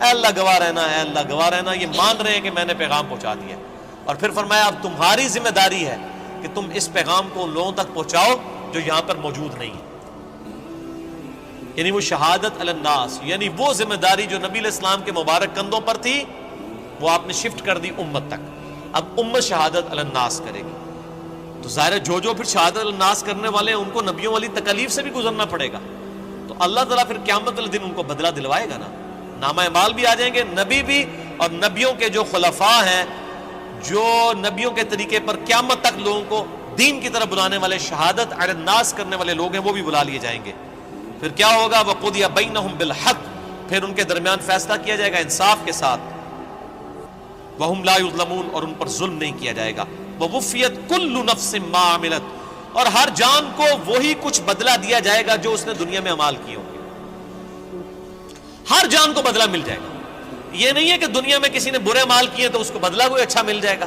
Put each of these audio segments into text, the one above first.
اے اللہ گواہ رہنا، اے اللہ گواہ رہنا، یہ مان رہے ہیں کہ میں نے پیغام پہنچا دیا. اور پھر فرمایا اب تمہاری ذمہ داری ہے کہ تم اس پیغام کو ان لوگوں تک پہنچاؤ جو یہاں پر موجود نہیں ہے. یعنی وہ شہادت علی الناس، یعنی وہ ذمہ داری جو نبی علیہ السلام کے مبارک کندھوں پر تھی وہ آپ نے شفٹ کر دی امت تک. اب امت شہادت علی الناس کرے گی. تو ظاہر ہے جو پھر شہادت علی الناس کرنے والے ہیں ان کو نبیوں والی تکالیف سے بھی گزرنا پڑے گا. تو اللہ تعالیٰ پھر قیامت والے دن ان کو بدلہ دلوائے گا نا. نامہ اعمال بھی آ جائیں گے، نبی بھی، اور نبیوں کے جو خلفاء ہیں، جو نبیوں کے طریقے پر قیامت تک لوگوں کو دین کی طرف بلانے والے، شہادت علی الناس کرنے والے لوگ ہیں، وہ بھی بلا لیے جائیں گے. پھر کیا ہوگا؟ وَقُضِيَ بَيْنَهُمْ بِالْحَقِّ، پھر ان کے درمیان فیصلہ کیا جائے گا انصاف کے ساتھ. وَهُمْ لَا يُظْلَمُونَ، اور ان پر ظلم نہیں کیا جائے گا. وَوُفِّيَتْ كُلُّ نَفْسٍ مَّا عَمِلَتْ، اور ہر جان کو وہی کچھ بدلہ دیا جائے گا جو اس نے دنیا میں اعمال کیے ہوں گے. ہر جان کو بدلہ مل جائے گا. یہ نہیں ہے کہ دنیا میں کسی نے برے اعمال کیے تو اس کو بدلہ کوئی اچھا مل جائے گا،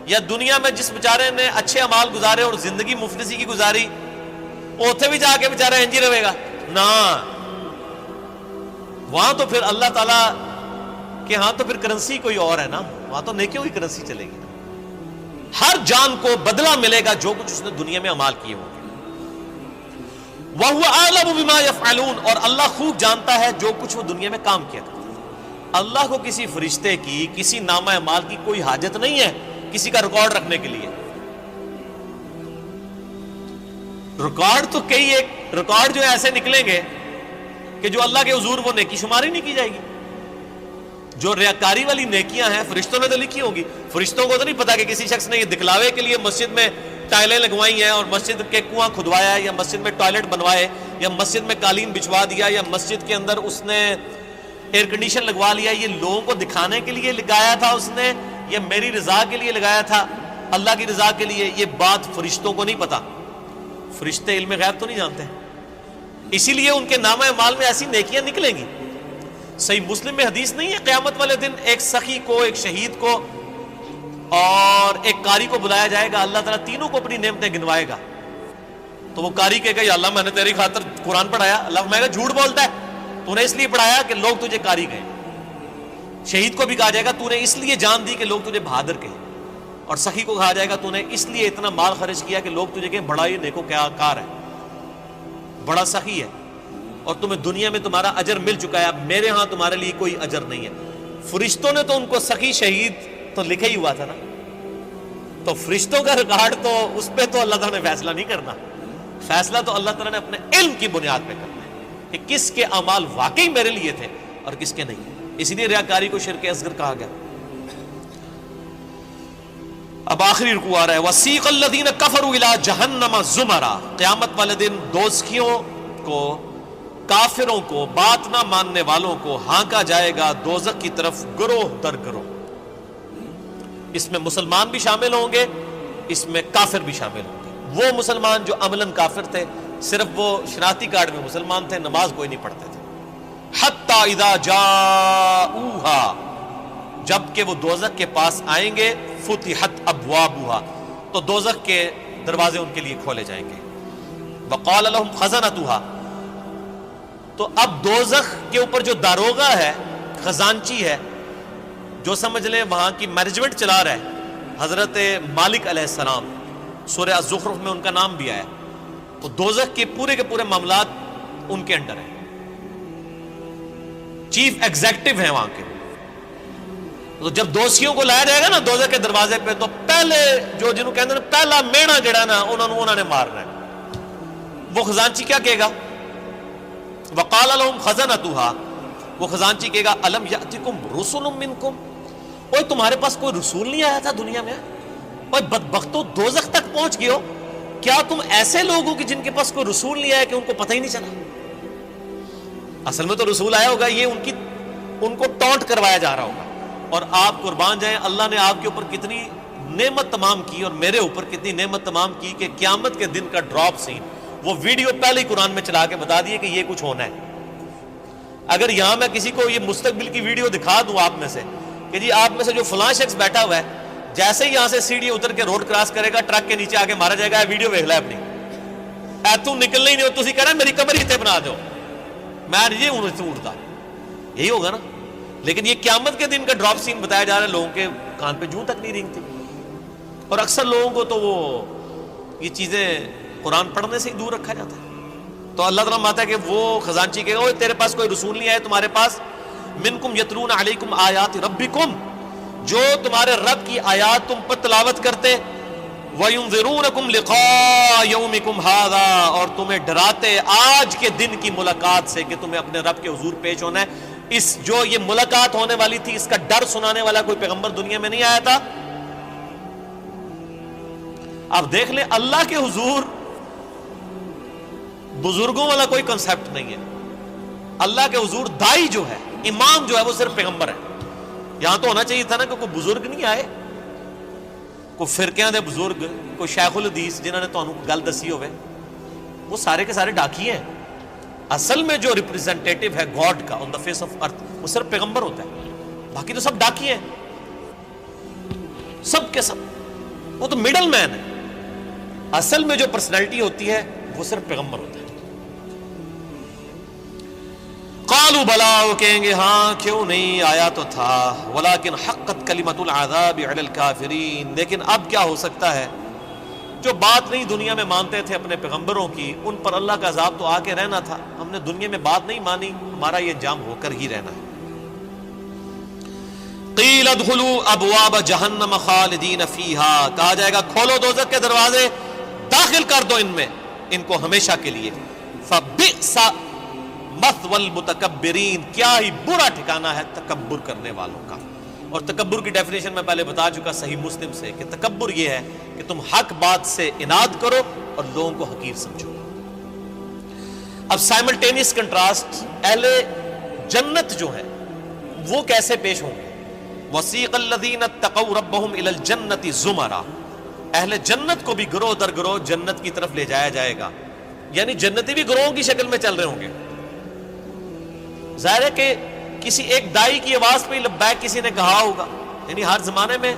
یا دنیا میں جس بیچارے نے اچھے اعمال گزارے اور زندگی مفلسی کی گزاری اوتھے بھی جا کے بیچارہ انجی رہے گا نا. وہاں تو پھر اللہ تعالیٰ کہ ہاں تو پھر کرنسی کوئی اور ہے نا، وہاں تو نیکیوں کی کرنسی چلے گی. ہر جان کو بدلہ ملے گا جو کچھ اس نے دنیا میں اعمال کیے ہوں گے. وَهُوَ أَعْلَمُ بِمَا يَفْعَلُونَ، اور اللہ خوب جانتا ہے جو کچھ وہ دنیا میں کام کیا کرتا. اللہ کو کسی فرشتے کی، کسی نامہ اعمال کی کوئی حاجت نہیں ہے کسی کا ریکارڈ رکھنے کے لیے. ریکارڈ تو کئی ایک ریکارڈ جو ایسے نکلیں گے کہ جو اللہ کے حضور وہ نیکی شماری نہیں کی جائے گی. جو ریاکاری والی نیکیاں ہیں فرشتوں نے تو لکھی ہوگی. فرشتوں کو تو نہیں پتا کہ کسی شخص نے یہ دکھلاوے کے لیے مسجد میں ٹائلیں لگوائی ہیں اور مسجد کے کنواں کھدوایا ہے، یا مسجد میں ٹوائلٹ بنوائے، یا مسجد میں قالین بچھوا دیا، یا مسجد کے اندر اس نے ایئر کنڈیشن لگوا لیا. یہ لوگوں کو دکھانے کے لیے لگایا تھا اس نے، یا میری رضا کے لیے لگایا تھا، اللہ کی رضا کے لیے؟ یہ بات فرشتوں کو نہیں پتا. فرشتے علم غیب تو نہیں جانتے، اسی لیے ان کے نامہ اعمال میں ایسی نیکیاں نکلیں گی. صحیح مسلم میں حدیث نہیں ہے قیامت والے دن ایک سخی کو، ایک شہید کو اور ایک قاری کو بلایا جائے گا. اللہ تعالیٰ تینوں کو اپنی نعمتیں گنوائے گا. تو وہ قاری کہے گا یا اللہ میں نے تیری خاطر قرآن پڑھایا. اللہ میں جھوٹ بولتا ہے، تو نے اس لیے پڑھایا کہ لوگ تجھے قاری کہیں. شہید کو بھی کہا جائے گا تو نے اس لیے جان دی کہ لوگ تجھے بہادر کہیں. اور سخی کو کہا جائے گا تو نے اس لیے اتنا مال خرچ کیا کہ لوگ تجھے کہیں بڑا یہ نیکو کیا کار ہے، بڑا سخی ہے، اور تمہیں دنیا میں تمہارا اجر مل چکا ہے، اب میرے ہاں تمہارے لیے کوئی اجر نہیں ہے. فرشتوں نے تو ان کو سخی شہید تو لکھا ہی ہوا تھا نا. تو فرشتوں کا ریکارڈ تو اس پہ تو اللہ تعالیٰ نے فیصلہ نہیں کرنا. فیصلہ تو اللہ تعالیٰ نے اپنے علم کی بنیاد پہ کرنا ہے کہ کس کے اعمال واقعی میرے لیے تھے اور کس کے نہیں. اسی لیے ریاکاری کو شرک اصغر کہا گیا. اب آخری رکوع آ رہا ہے وَسِيقَ الَّذِينَ كَفَرُوا إِلَىٰ جَهَنَّمَ زُمَرًا، قیامت والے دن دوزخیوں کو، کافروں کو، بات نہ ماننے والوں کو ہانکا جائے گا دوزخ کی طرف گروہ در گروہ. اس میں مسلمان بھی شامل ہوں گے، اس میں کافر بھی شامل ہوں گے. وہ مسلمان جو عملاً کافر تھے، صرف وہ شناختی کارڈ میں مسلمان تھے، نماز کوئی نہیں پڑھتے تھے. حتی اذا جاؤہا، جب کہ وہ دوزخ کے پاس آئیں گے، فتحت ابوابہا، تو دوزخ کے دروازے ان کے لیے کھولے جائیں گے. وقال لهم خزنتہا، تو اب دوزخ کے اوپر جو داروغہ ہے، خزانچی ہے، جو سمجھ لیں وہاں کی مینجمنٹ چلا رہا ہے، حضرت مالک علیہ السلام، سورہ الزخرف میں ان کا نام بھی آیا. تو دوزخ کے پورے معاملات ان کے انڈر ہیں، چیف ایگزیکٹو ہیں وہاں کے. تو جب دوزخیوں کو لایا جائے گا نا دوزخ کے دروازے پہ، تو پہلے جو جنہوں کہتے ہیں پہلا مینا جڑا نا انہوں نے مارنا ہے. وہ خزانچی کیا کہے گا؟ وقال لهم خزنتها، وہ خزانچی کہے گا الم یاتکم رسل منکم، اوے تمہارے پاس کوئی رسول نہیں آیا تھا دنیا میں؟ اوے بدبختو دوزخ تک پہنچ گئے ہو، کیا تم ایسے لوگ ہو کہ جن کے پاس کوئی رسول نہیں آیا کہ ان کو پتہ ہی نہیں چلا؟ اصل میں تو رسول آیا ہوگا، یہ ان کو ٹونٹ کروایا جا رہا ہوگا. اور آپ قربان جائیں، اللہ نے آپ کے اوپر کتنی نعمت تمام کی اور میرے اوپر کتنی نعمت تمام کی کہ قیامت کے دن کا ڈراپ سین وہ ویڈیو پہلے ہی قرآن میں چلا کے بتا دیے کہ یہ کچھ ہونا ہے. اگر یہاں میں کسی کو یہ مستقبل کی ویڈیو دکھا دوں آپ میں سے کہ جی آپ میں سے جو فلاں شخص بیٹھا ہوا ہے جیسے ہی یہاں سے سیڑھی اتر کے روڈ کراس کرے گا ٹرک کے نیچے آ کے مارا جائے گا، ویڈیو دیکھ لے اپنی، تو نکلنا ہی نہیں ہو، تسی کہہ رہے میری قبر ہی تے بنا دو، میں نہیں ہوں اڑتا. یہی ہوگا نا. لیکن یہ قیامت کے دن کا ڈراپ سین بتایا جا رہا ہے، لوگوں کے کان پہ جوں تک نہیں رینگتی، اور اکثر لوگوں کو تو وہ یہ چیزیں قرآن پڑھنے سے ہی دور رکھا جاتا ہے۔ تو اللہ تعالیٰ ماتا ہے کہ وہ خزانچی کہے گا تیرے پاس کوئی رسول نہیں آئے تمہارے پاس، منکم یتلون علیکم آیات ربکم، جو تمہارے رب کی آیات تم پر تلاوت کرتے، وَيُنذِرُونَكُمْ لِقَاءَ يَوْمِكُمْ هَذَا، اور تمہیں ڈراتے آج کے دن کی ملاقات سے کہ تمہیں اپنے رب کے حضور پیش ہونا ہے۔ اس جو یہ ملاقات ہونے والی تھی اس کا ڈر سنانے والا کوئی پیغمبر دنیا میں نہیں آیا تھا۔ اب دیکھ لیں اللہ کے حضور بزرگوں والا کوئی کنسپٹ نہیں ہے، اللہ کے حضور دائی جو ہے، امام جو ہے، وہ صرف پیغمبر ہے۔ یہاں تو ہونا چاہیے تھا نا کہ کوئی بزرگ نہیں آئے، کوئی فرقیاں دے بزرگ، کوئی شیخ الحدیث جنہوں نے تانوں گل دسی ہوئے، وہ سارے کے سارے ڈاکی ہیں۔ اصل میں جو ریپریزنٹیٹیو ہے گاڈ کا آن دا فیس آف ارتھ وہ صرف پیغمبر ہوتا ہے، باقی تو سب ڈاکی ہیں، سب کے سب، وہ تو مڈل مین ہے۔ اصل میں جو پرسنالٹی ہوتی ہے وہ صرف پیغمبر ہوتا ہے۔ قالوا بلا، وہ کہیں گے ہاں کیوں نہیں آیا تو تھا، ولکن حقت کلمۃ العذاب علی الکافرین، لیکن اب کیا ہو سکتا ہے جو بات نہیں دنیا میں مانتے تھے اپنے پیغمبروں کی، ان پر اللہ کا عذاب تو آ کے رہنا تھا۔ ہم نے دنیا میں بات نہیں مانی، ہمارا یہ انجام ہو کر ہی رہنا ہے۔ قیل ادخلوا ابواب جہنم خالدین فیہا، کہا جائے گا کھولو دوزخ کے دروازے، داخل کر دو ان میں، ان کو ہمیشہ کے لیے۔ فبئس مثوى المتکبرین، کیا ہی برا ٹھکانہ ہے تکبر کرنے والوں کا۔ اور تکبر کی ڈیفینیشن میں پہلے بتا چکا صحیح مسلم سے کہ تکبر یہ ہے کہ تم حق بات سے اناد کرو اور لوگوں کو حقیر سمجھو۔ اب سائملٹینیس کنٹراسٹ، اہل جنت جو ہیں وہ کیسے پیش ہوں گے؟ وسیق الذین اتقوا ربهم الی الجنۃ زمرا، اہل جنت کو بھی گروہ در گروہ جنت کی طرف لے جایا جائے گا، یعنی جنتی بھی گروہوں کی شکل میں چل رہے ہوں گے۔ ظاہر ہے کہ کسی ایک دائی کی آواز پہ لبیک کسی نے کہا ہوگا، یعنی ہر زمانے میں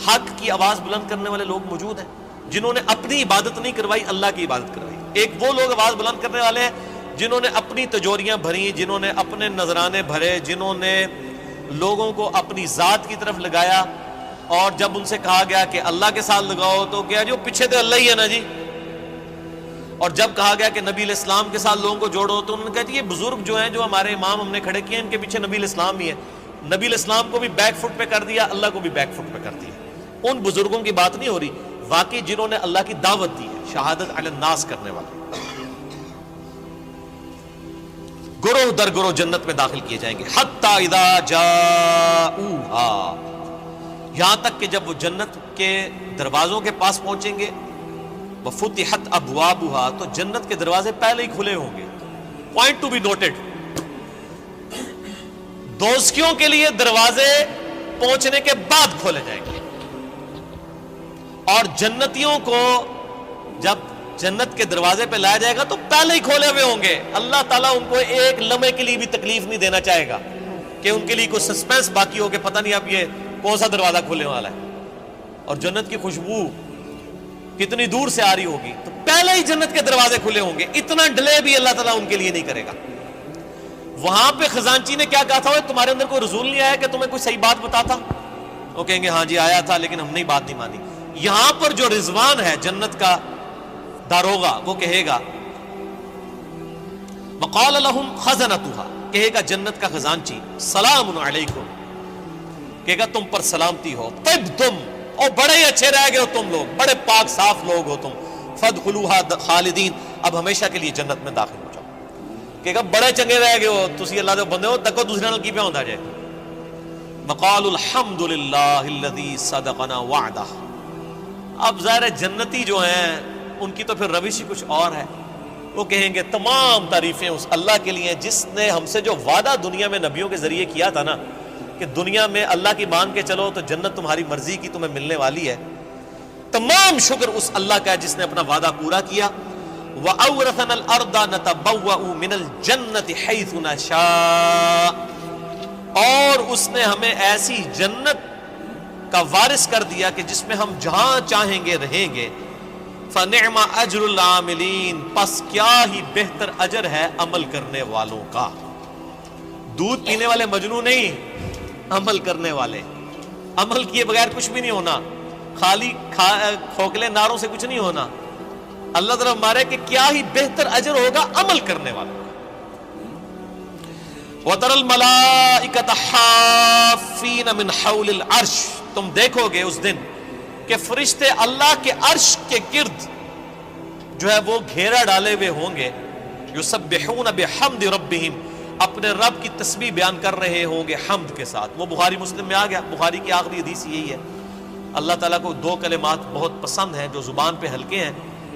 حق کی آواز بلند کرنے والے لوگ موجود ہیں جنہوں نے اپنی عبادت نہیں کروائی، اللہ کی عبادت کروائی۔ ایک وہ لوگ آواز بلند کرنے والے ہیں جنہوں نے اپنی تجوریاں بھری، جنہوں نے اپنے نذرانے بھرے، جنہوں نے لوگوں کو اپنی ذات کی طرف لگایا، اور جب ان سے کہا گیا کہ اللہ کے ساتھ لگاؤ تو کیا جو پیچھے تو اللہ ہی ہے نا جی، اور جب کہا گیا کہ نبی علیہ السلام کے ساتھ لوگوں کو جوڑو تو انہوں نے کہا جی یہ بزرگ جو ہیں جو ہمارے امام ہم نے کھڑے کیے ان کے پیچھے نبی علیہ السلام ہی ہے۔ نبی علیہ السلام کو بھی بیک فٹ پہ کر دیا، اللہ کو بھی بیک فٹ پہ کر دیا۔ ان بزرگوں کی بات نہیں ہو رہی، واقعی جنہوں نے اللہ کی دعوت دی ہے، شہادت علی الناس کرنے والے، گروہ در گروہ جنت میں داخل کیے جائیں گے۔ حتی اذا جاؤہا، یہاں تک کہ جب وہ جنت کے دروازوں کے پاس پہنچیں گے، وفتحت ابوابها، تو جنت کے دروازے پہلے ہی کھلے ہوں گے۔ پوائنٹ ٹو بی نوٹڈ، دوزخیوں کے لیے دروازے پہنچنے کے بعد کھولے جائیں گے، اور جنتیوں کو جب جنت کے دروازے پہ لایا جائے گا تو پہلے ہی کھولے ہوئے ہوں گے۔ اللہ تعالیٰ ان کو ایک لمحے کے لیے بھی تکلیف نہیں دینا چاہے گا کہ ان کے لیے کوئی سسپینس باقی ہو کہ پتہ نہیں اب یہ کون سا دروازہ کھلنے والا ہے، اور جنت کی خوشبو کتنی دور سے آ رہی ہوگی، تو پہلے ہی جنت کے دروازے کھلے ہوں گے، اتنا ڈیلے بھی اللہ تعالیٰ ان کے لیے نہیں کرے گا۔ وہاں پہ خزانچی نے کیا کہا تھا، تمہارے اندر کوئی رسول نہیں آیا کہ تمہیں کوئی صحیح بات بتاتا؟ وہ کہیں گے ہاں جی آیا تھا لیکن ہم نے بات نہیں مانی۔ یہاں پر جو رضوان ہے جنت کا داروغہ، وہ کہے گا وقال لهم خزنتها، کہے گا جنت کا خزانچی سلام علیکم، کہے گا تم پر سلامتی ہو، طبتم، اور بڑے ہی اچھے رہ گئے ہو تم لوگ، بڑے پاک صاف لوگ ہو تم، فادخلوها خالدین، اب ہمیشہ کے لیے جنت میں داخل ہو جاؤ۔ کہے گا بڑے چنگے رہ گئے ہو تسی اللہ دے بندے ہو، تکو دوسرے نال کی پہ ہوندا جائے۔ وقالوا الحمد للہ الذی صدقنا وعدہ، اب ظاہر جنتی جو ہیں ان کی تو پھر روش ہی کچھ اور ہے، وہ کہیں گے تمام تعریفیں اس اللہ کے لیے جس نے ہم سے جو وعدہ دنیا میں نبیوں کے ذریعے کیا تھا نا کہ دنیا میں اللہ کی مان کے چلو تو جنت تمہاری مرضی کی تمہیں ملنے والی ہے، تمام شکر اس اللہ کا ہے جس نے اپنا وعدہ پورا کیا۔ وَأَوْرَثَنَا الْأَرْضَ نَتَبَوَّأُ مِنَ الْجَنَّةِ حَيْثُ نَشَاءُ، اور اس نے ہمیں ایسی جنت کا وارث کر دیا کہ جس میں ہم جہاں چاہیں گے رہیں گے۔ فَنِعْمَ أَجْرُ الْعَامِلِينَ، پس کیا ہی بہتر اجر ہے عمل کرنے والوں کا۔ دودھ پینے والے مجنو نہیں، عمل کرنے والے. عمل کیے بغیر کچھ بھی نہیں ہونا، خالی کھوکھلے نعروں سے کچھ نہیں ہونا. اللہ طرف مارے کہ کیا ہی بہتر اجر ہوگا عمل کرنے والا. وَتَرَى الْمَلَائِكَةَ حَافِّينَ مِنْ حَوْلِ الْعَرْشِ، تم دیکھو گے اس دن کہ فرشتے اللہ کے عرش کے گرد جو ہے وہ گھیرا ڈالے ہوئے ہوں گے. یسبحون بحمد ربہم، اپنے رب کی تسبیح بیان کر رہے ہوں گے حمد کے ساتھ. وہ بخاری مسلم میں آ گیا. بخاری کی آخری حدیث یہی ہے. اللہ تعالیٰ کو دو کلمات بہت پسند ہیں جو زبان پہ ہلکے ہیں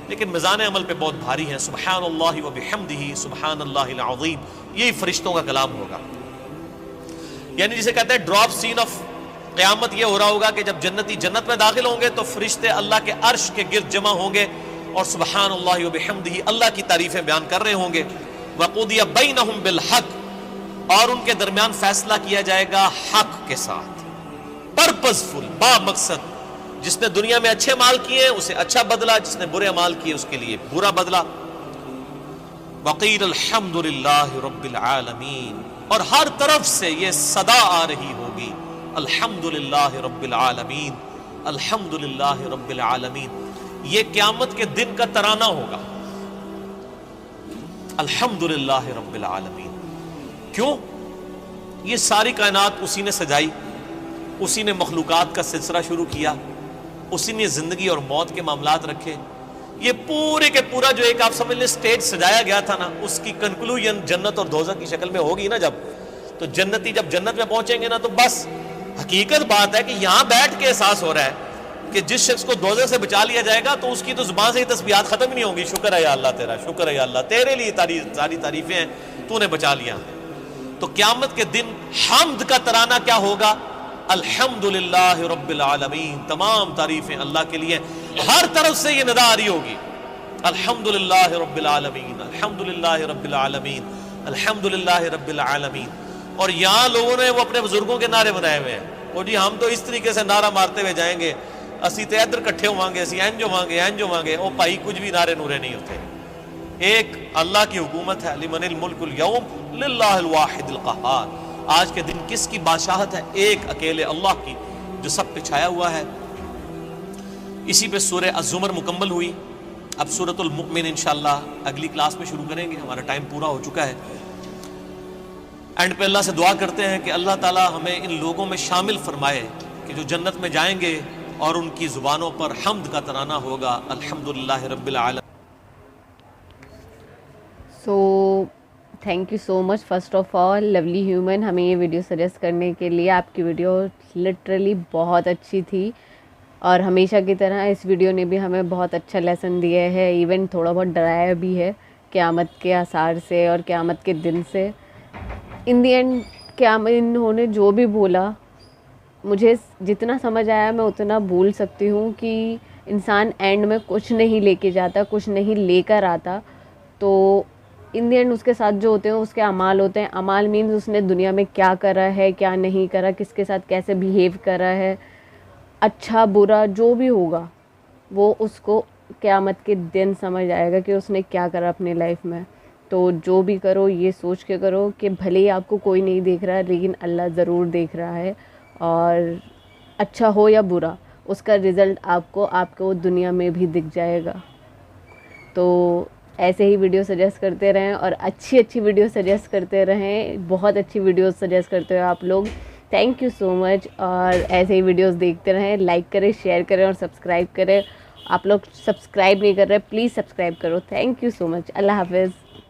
لیکن میزان عمل پہ بہت بھاری ہیں. سبحان اللہ و بحمدہ سبحان اللہ العظیم، یہی فرشتوں کا کلام ہوگا. یعنی جسے کہتے ہیں ڈراپ سین آف قیامت یہ ہو رہا ہوگا کہ جب جنتی جنت میں داخل ہوں گے تو فرشتے اللہ کے عرش کے گرد جمع ہوں گے اور سبحان اللہ و بحمدہ اللہ کی تعریفیں بیان کر رہے ہوں گے. وقضی بینہم بالحق، اور ان کے درمیان فیصلہ کیا جائے گا حق کے ساتھ، پرپز فل، با مقصد. جس نے دنیا میں اچھے مال کیے اسے اچھا بدلہ، جس نے برے مال کیے اس کے لیے برا بدلہ. وقیل الحمد للہ رب العالمین، اور ہر طرف سے یہ صدا آ رہی ہوگی الحمد للہ رب العالمین، الحمد للہ رب العالمین. یہ قیامت کے دن کا ترانہ ہوگا، الحمد للہ رب العالمین. کیوں؟ یہ ساری کائنات اسی نے سجائی، اسی نے مخلوقات کا سلسلہ شروع کیا، اسی نے زندگی اور موت کے معاملات رکھے. یہ پورے کے پورا جو ایک آپ سمجھ لیں سٹیج سجایا گیا تھا نا، اس کی کنکلوژن جنت اور دوزخ کی شکل میں ہوگی نا. جب تو جنتی جب جنت میں پہنچیں گے نا تو بس حقیقت بات ہے کہ یہاں بیٹھ کے احساس ہو رہا ہے کہ جس شخص کو دوزخ سے بچا لیا جائے گا تو اس کی تو زبان سے ہی تسبیحات ختم نہیں ہوں گی. شکر ہے یا اللہ تیرا، شکر ہے یا اللہ، تیرے لیے ساری تعریفیں ہیں، تو نے بچا لیا. تو قیامت کے دن حمد کا ترانہ کیا ہوگا؟ الحمد للہ رب العالمین، تمام تعریفیں اللہ کے لیے. ہر طرف سے یہ ندا آ رہی ہوگی الحمد للہ رب العالمین، الحمد للہ رب العالمین، الحمد للہ رب العالمین. اور یہاں لوگوں نے وہ اپنے بزرگوں کے نعرے بنائے ہوئے ہیں، وہ جی ہم تو اس طریقے سے نعرہ مارتے ہوئے جائیں گے، اسی تے ادھر کٹھے ہوواں گے، اسی اینج ہوواں گے. او بھائی کچھ بھی نعرے نورے نہیں ہوتے. ایک اللہ کی حکومت ہے، لمن الملک اليوم للہ الواحد القہار. آج کے دن کس کی بادشاہت ہے؟ ایک اکیلے اللہ کی، جو سب پہ چھایا ہوا ہے. اسی پہ سورہ الزمر مکمل ہوئی. اب سورۃ المؤمن انشاءاللہ اگلی کلاس میں شروع کریں گے، ہمارا ٹائم پورا ہو چکا ہے. اینڈ پہ اللہ سے دعا کرتے ہیں کہ اللہ تعالی ہمیں ان لوگوں میں شامل فرمائے کہ جو جنت میں جائیں گے اور ان کی زبانوں پر حمد کا ترانہ ہوگا الحمدللہ رب العالمین. So thank you so much first of all lovely human ہمیں یہ ویڈیو سجیسٹ کرنے کے لیے. آپ کی ویڈیو لٹرلی بہت اچھی تھی اور ہمیشہ کی طرح اس ویڈیو نے بھی ہمیں بہت اچھا لیسن دیا ہے، ایون تھوڑا بہت ڈرایا بھی ہے قیامت کے آثار سے اور قیامت کے دن سے. ان دی اینڈ انہوں نے جو بھی بولا مجھے جتنا سمجھ آیا میں اتنا بول سکتی ہوں کہ انسان اینڈ میں کچھ نہیں لے کے جاتا، کچھ نہیں لے کر آتا. تو ان دی اینڈ اس کے ساتھ جو ہوتے ہیں اس کے اعمال ہوتے ہیں. اعمال مینز اس نے دنیا میں کیا کرا ہے، کیا نہیں کرا، کس کے ساتھ کیسے بیہیو کرا ہے، اچھا برا جو بھی ہوگا وہ اس کو قیامت کے دن سمجھ آئے گا کہ اس نے کیا کرا اپنی لائف میں. تو جو بھی کرو یہ سوچ کے کرو کہ بھلے ہی آپ کو کوئی نہیں دیکھ رہا لیکن اللہ ضرور دیکھ رہا ہے، اور اچھا ہو یا برا اس کا رزلٹ آپ کو دنیا میں بھی دکھ جائے گا. تو ایسے ہی ویڈیو سجیسٹ کرتے رہیں اور اچھی ویڈیو سجیسٹ کرتے رہیں. بہت اچھی ویڈیوز سجیسٹ کرتے ہو آپ لوگ. تھینک یو سو مچ. اور ایسے ہی ویڈیوز دیکھتے رہیں، لائک کریں، شیئر کریں اور سبسکرائب کریں. آپ لوگ سبسکرائب نہیں کر رہے پلیز سبسکرائب کرو. تھینک یو سو مچ. اللہ حافظ.